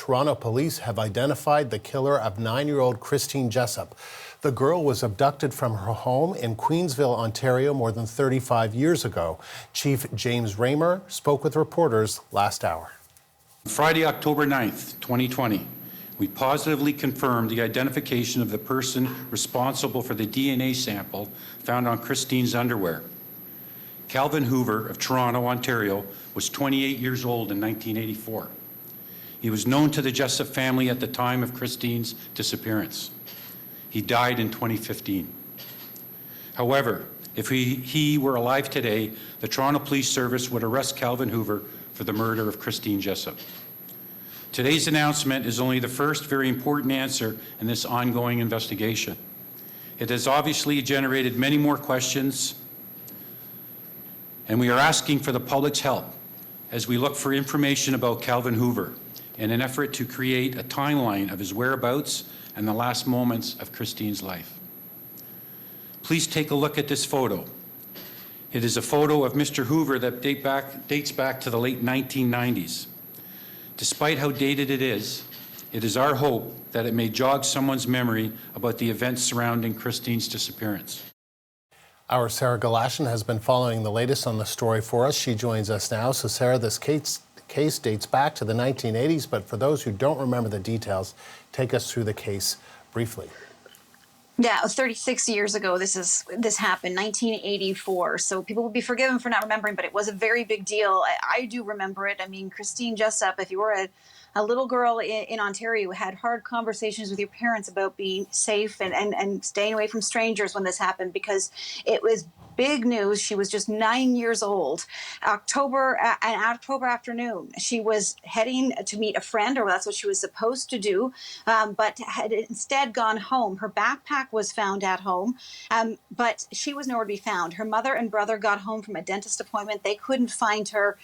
Toronto police have identified the killer of 9-year-old Christine Jessop. The girl was abducted from her home in Queensville, Ontario, more than 35 years ago. Chief James Raymer spoke with reporters last hour. Friday, October 9th, 2020, we positively confirmed the identification of the person responsible for the DNA sample found on Christine's underwear. Calvin Hoover of Toronto, Ontario, was 28 years old in 1984. He was known to the Jessop family at the time of Christine's disappearance. He died in 2015. However, if he were alive today, the Toronto Police Service would arrest Calvin Hoover for the murder of Christine Jessop. Today's announcement is only the first very important answer in this ongoing investigation. It has obviously generated many more questions, and we are asking for the public's help as we look for information about Calvin Hoover in an effort to create a timeline of his whereabouts and the last moments of Christine's life. Please take a look at this photo. It is a photo of Mr. Hoover that dates back to the late 1990s. Despite how dated it is our hope that it may jog someone's memory about the events surrounding Christine's disappearance. Our Sarah Galashan has been following the latest on the story for us. She joins us now. So Sarah, this case dates back to the 1980s, but for those who don't remember the details, take us through the case briefly. Yeah, it was 36 years ago this happened, 1984. So people will be forgiven for not remembering, but it was a very big deal. I do remember it. I mean, Christine Jessop, if you were a little girl in Ontario, had hard conversations with your parents about being safe and staying away from strangers when this happened, because it was big news. She was just 9 years old. An October afternoon, she was heading to meet a friend, or that's what she was supposed to do, but had instead gone home. Her backpack was found at home, but she was nowhere to be found. Her mother and brother got home from a dentist appointment. They couldn't find her,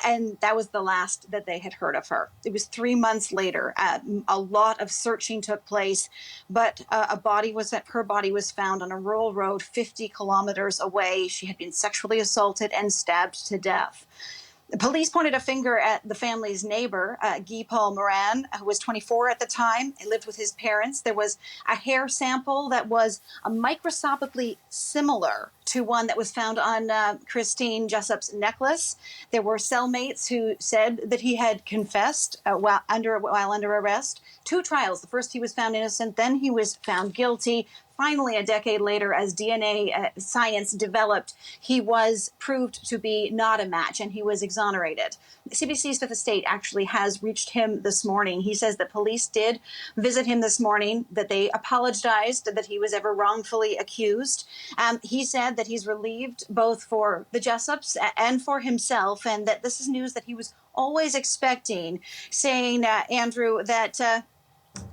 and that was the last that they had heard of her. It was 3 months later. A lot of searching took place, but her body was found on a rural road 50 kilometers away. She had been sexually assaulted and stabbed to death. The police pointed a finger at the family's neighbor, Paul Morin, who was 24 at the time. He lived with his parents. There was a hair sample that was microscopically similar to one that was found on Christine Jessop's necklace. There were cellmates who said that he had confessed while under arrest. 2 trials. The first, he was found innocent, then he was found guilty. Finally, a decade later, as DNA science developed, he was proved to be not a match, and he was exonerated. CBC's Fifth Estate actually has reached him this morning. He says that police did visit him this morning, that they apologized that he was ever wrongfully accused. He said that he's relieved both for the Jessops and for himself, and that this is news that he was always expecting, saying, Andrew, that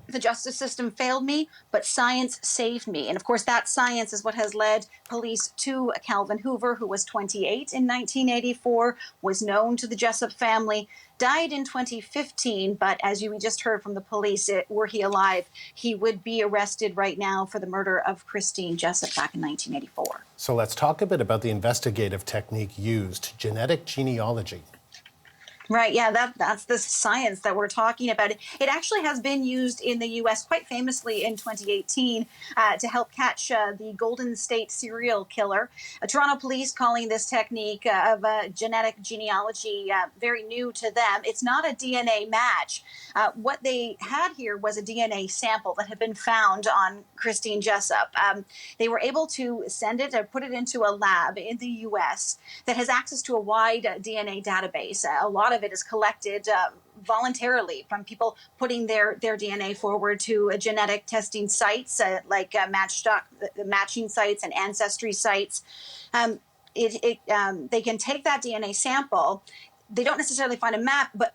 the justice system failed me, but science saved me. And of course, that science is what has led police to Calvin Hoover, who was 28 in 1984, was known to the Jessop family, died in 2015. But as we just heard from the police, were he alive, he would be arrested right now for the murder of Christine Jessop back in 1984. So let's talk a bit about the investigative technique used, genetic genealogy. Right, yeah, that's the science that we're talking about. It actually has been used in the U.S. quite famously in 2018 to help catch the Golden State serial killer. Toronto police calling this technique of genetic genealogy very new to them. It's not a DNA match. What they had here was a DNA sample that had been found on Christine Jessop. They were able to send it or put it into a lab in the U.S. that has access to a wide DNA database. A lot of it is collected voluntarily from people putting their DNA forward to genetic testing sites like matching sites and ancestry sites. They can take that DNA sample. They don't necessarily find a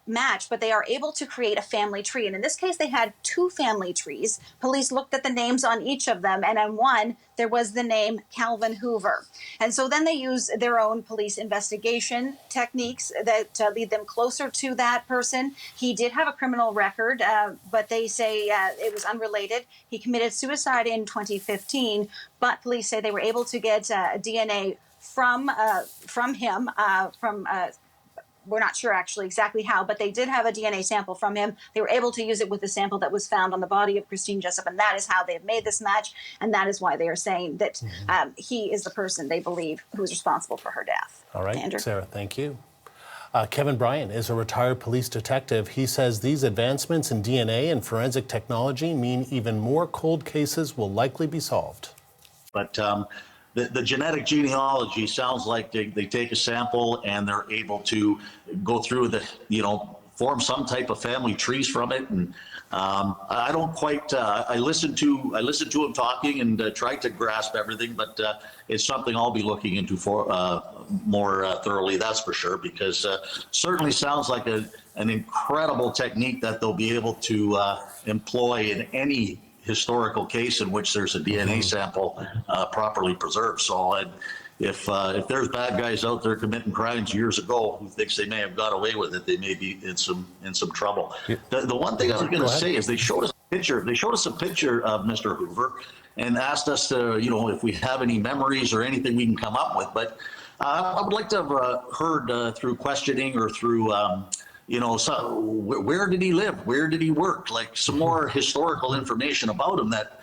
match, but they are able to create a family tree. And in this case, they had 2 family trees. Police looked at the names on each of them, and on one, there was the name Calvin Hoover. And so then they use their own police investigation techniques that lead them closer to that person. He did have a criminal record, but they say it was unrelated. He committed suicide in 2015, but police say they were able to get DNA from him, from we're not sure actually exactly how, but they did have a DNA sample from him. They were able to use it with the sample that was found on the body of Christine Jessop, and that is how they have made this match, and that is why they are saying that he is the person they believe who is responsible for her death. All right, Andrew? Sarah, thank you. Kevin Bryant is a retired police detective. He says these advancements in DNA and forensic technology mean even more cold cases will likely be solved. But the genetic genealogy sounds like they take a sample and they're able to go through form some type of family trees from it. And I don't quite, I listened to him talking and tried to grasp everything, but it's something I'll be looking into more thoroughly, that's for sure, because certainly sounds like an incredible technique that they'll be able to employ in any historical case in which there's a DNA sample properly preserved. So if there's bad guys out there committing crimes years ago who thinks they may have got away with it, they may be in some trouble. Yeah. The one thing I was going to say is they showed us a picture of Mr. Hoover and asked us to, if we have any memories or anything we can come up with. But I would like to have heard through questioning or through where did he live? Where did he work? Like some more historical information about him that,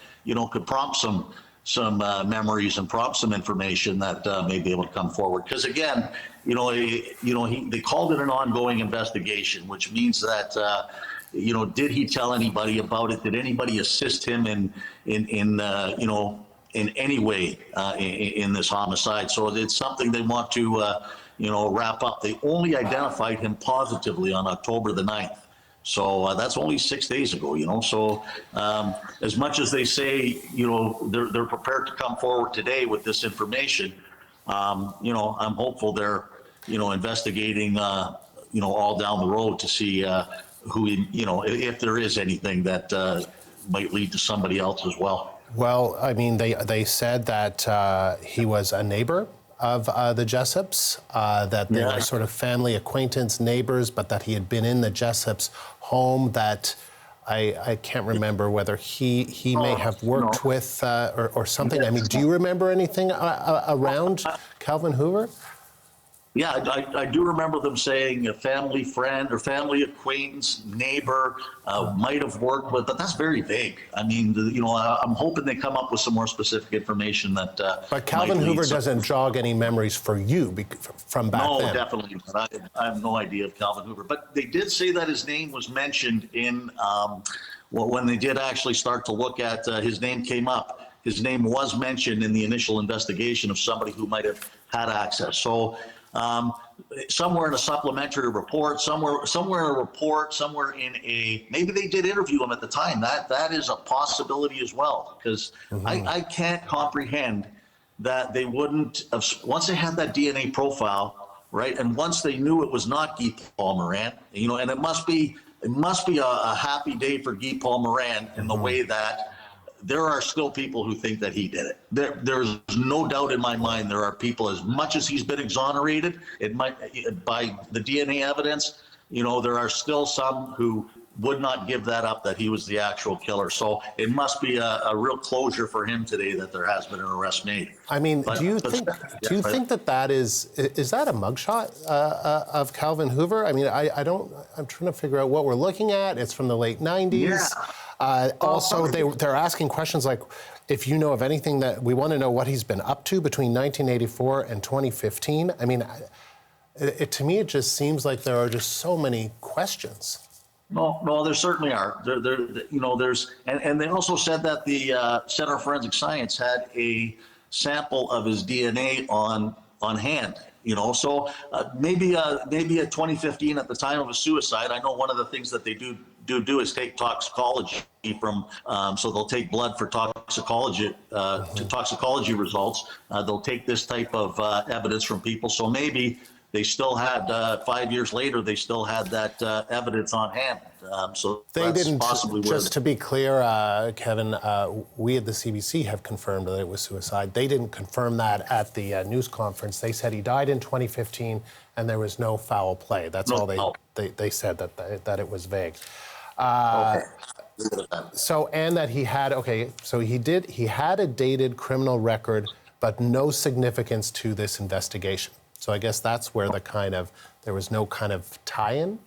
could prompt some memories and prompt some information that may be able to come forward. Because again, they called it an ongoing investigation, which means that, did he tell anybody about it? Did anybody assist him in any way in this homicide? So it's something they want to, wrap up. They only identified him positively on October the 9th. So that's only 6 days ago, So as much as they say, they're prepared to come forward today with this information, I'm hopeful they're, investigating, all down the road to see who, if there is anything that might lead to somebody else as well. Well, I mean, they said that he was a neighbor of the Jessops, that they were sort of family acquaintance neighbors, but that he had been in the Jessops' home, that I can't remember whether he may have worked with or something. I mean, do you remember anything around Calvin Hoover? Yeah, I do remember them saying a family friend or family acquaintance, neighbor, might have worked with, but that's very vague. I mean, I'm hoping they come up with some more specific information that. But Calvin Hoover doesn't jog any memories for you from back then. No, definitely. I have no idea of Calvin Hoover. But they did say that his name was mentioned in, when they did actually start to look at, his name came up. His name was mentioned in the initial investigation of somebody who might have had access. So. Somewhere in a supplementary report, somewhere in a, maybe they did interview him at the time. That is a possibility as well, because I can't comprehend that they wouldn't have, once they had that DNA profile, right, and once they knew it was not Paul Morin, and it must be a happy day for Paul Morin in the way that there are still people who think that he did it. There's no doubt in my mind there are people, as much as he's been exonerated, by the DNA evidence, there are still some who would not give that up, that he was the actual killer. So it must be a real closure for him today that there has been an arrest made. I mean, do you think that is that a mugshot of Calvin Hoover? I mean, I'm trying to figure out what we're looking at. It's from the late 90s. Yeah. Also, they're asking questions like, if you know of anything that we want to know what he's been up to between 1984 and 2015. I mean, to me, it just seems like there are just so many questions. No, there certainly are. There's, and they also said that the Center for Forensic Science had a sample of his DNA on hand. So maybe at 2015, at the time of a suicide, I know one of the things that they do is take toxicology from, so they'll take blood for toxicology, to toxicology results. They'll take this type of evidence from people. So maybe they still had, 5 years later, they still had that evidence on hand. So they didn't, possibly just to be clear, Kevin, we at the CBC have confirmed that it was suicide. They didn't confirm that at the news conference. They said he died in 2015 and there was no foul play. That's all they said, that it was vague. So, and that he had, he had a dated criminal record, but no significance to this investigation. So I guess that's where there was no kind of tie-in?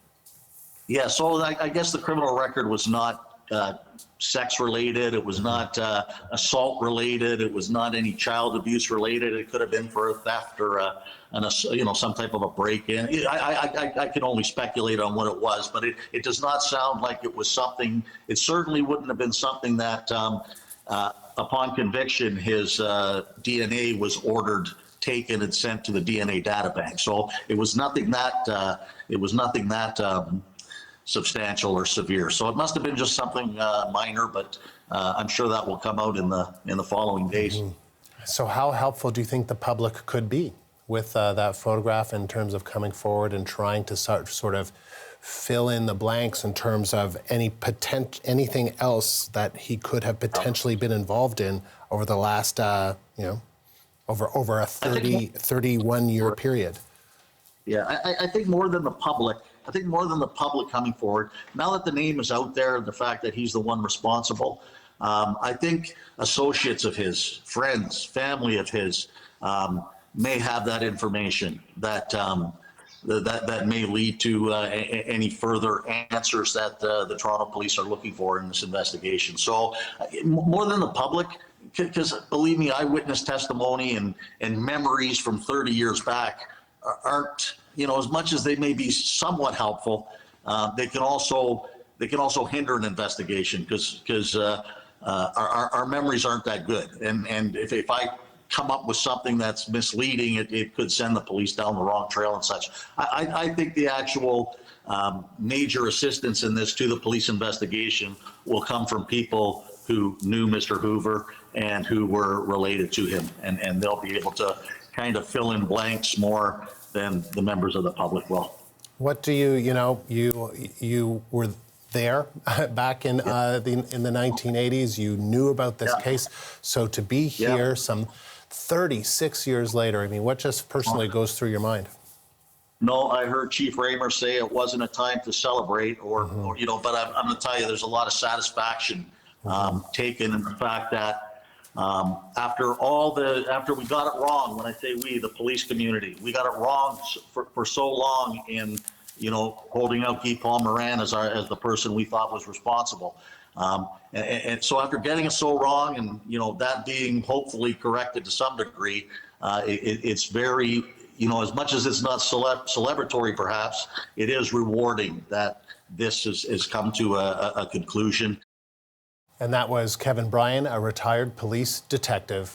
Yeah, so I guess the criminal record was not sex related. It was not assault related. It was not any child abuse related. It could have been for a theft or some type of a break-in. I can only speculate on what it was, but it does not sound like it was something. It certainly wouldn't have been something that upon conviction his DNA was ordered, taken, and sent to the DNA data bank. So it was nothing that substantial or severe. So it must have been just something minor, but I'm sure that will come out in the following days. Mm-hmm. So how helpful do you think the public could be with that photograph in terms of coming forward and trying to sort of fill in the blanks in terms of anything else that he could have potentially been involved in over the last, over a 31-year period? Yeah, I think more than the public. I think more than the public coming forward, now that the name is out there, the fact that he's the one responsible, I think associates of his, friends, family of his, may have that information that may lead to any further answers that the Toronto police are looking for in this investigation. So more than the public, because believe me, eyewitness testimony and memories from 30 years back aren't, as much as they may be somewhat helpful, they can also hinder an investigation because our memories aren't that good. And if I come up with something that's misleading, it could send the police down the wrong trail and such. I think the actual major assistance in this to the police investigation will come from people who knew Mr. Hoover and who were related to him, and they'll be able to kind of fill in blanks more than the members of the public will. What do you were there back in the 1980s. You knew about this case. So to be here some 36 years later, I mean, what just personally goes through your mind? No, I heard Chief Raymer say it wasn't a time to celebrate or but I'm going to tell you, there's a lot of satisfaction taken in the fact that after we got it wrong, when I say we, the police community, we got it wrong for so long in, holding out Paul Morin as the person we thought was responsible. And so after getting it so wrong and, that being hopefully corrected to some degree, it's very, as much as it's not celebratory perhaps, it is rewarding that this has come to a conclusion. And that was Kevin Bryant, a retired police detective.